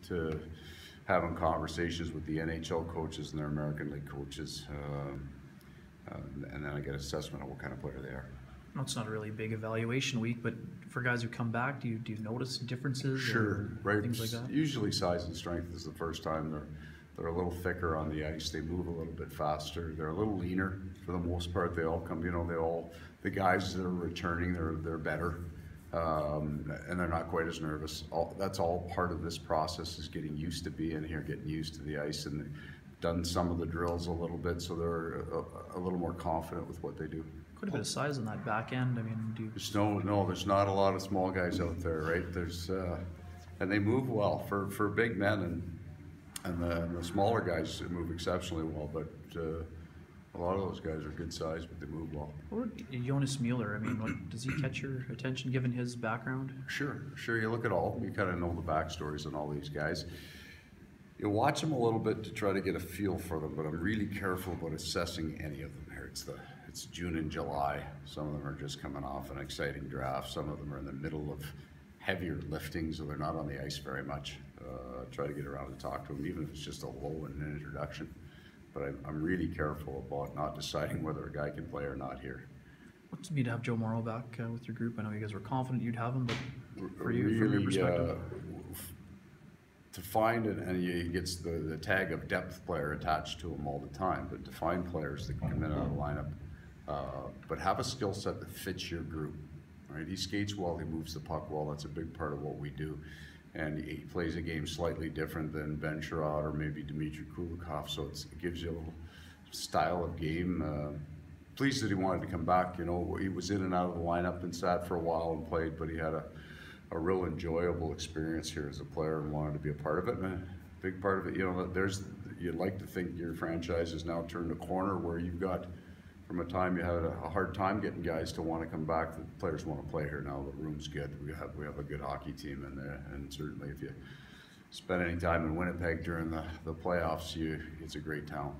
to having conversations with the NHL coaches and their American League coaches, and then I get assessment of what kind of player they are. No, it's not a really big evaluation week, but for guys who come back, do you notice differences? Sure, right. Things like that. Usually, size and strength is the first time. They're a little thicker on the ice. They move a little bit faster. They're a little leaner for the most part. They all come. The guys that are returning, they're better, and they're not quite as nervous. That's all part of this process, is getting used to being here, getting used to the ice, and done some of the drills a little bit, so they're a little more confident with what they do. Quite a bit of size on that back end. I mean, there's not a lot of small guys out there, right? And they move well for big men, and the smaller guys move exceptionally well. But a lot of those guys are good size, but they move well. Jonas Mueller, I mean, does he catch your attention given his background? Sure. You look at all. You kind of know the backstories on all these guys. You watch them a little bit to try to get a feel for them, but I'm really careful about assessing any of them here. It's June and July. Some of them are just coming off an exciting draft. Some of them are in the middle of heavier lifting, so they're not on the ice very much. Try to get around and talk to them, even if it's just a low in an introduction. But I'm really careful about not deciding whether a guy can play or not here. What's it mean to have Joe Morrow back with your group? I know you guys were confident you'd have him, but for you, really, from your perspective? To find it, and he gets the tag of depth player attached to him all the time, but to find players that can come in and out of the lineup, but have a skill set that fits your group. Right? He skates well, he moves the puck well. That's a big part of what we do. And he plays a game slightly different than Ben Sherrod or maybe Dmitry Kulikov, so it gives you a little style of game. Pleased that he wanted to come back. He was in and out of the lineup and sat for a while and played, but he had a real enjoyable experience here as a player and wanted to be a part of it. And a big part of it, you'd like to think your franchise has now turned a corner where you've got, from a time you had a hard time getting guys to want to come back, the players want to play here now. The room's good. We have a good hockey team in there, and certainly if you spend any time in Winnipeg during the playoffs, it's a great town.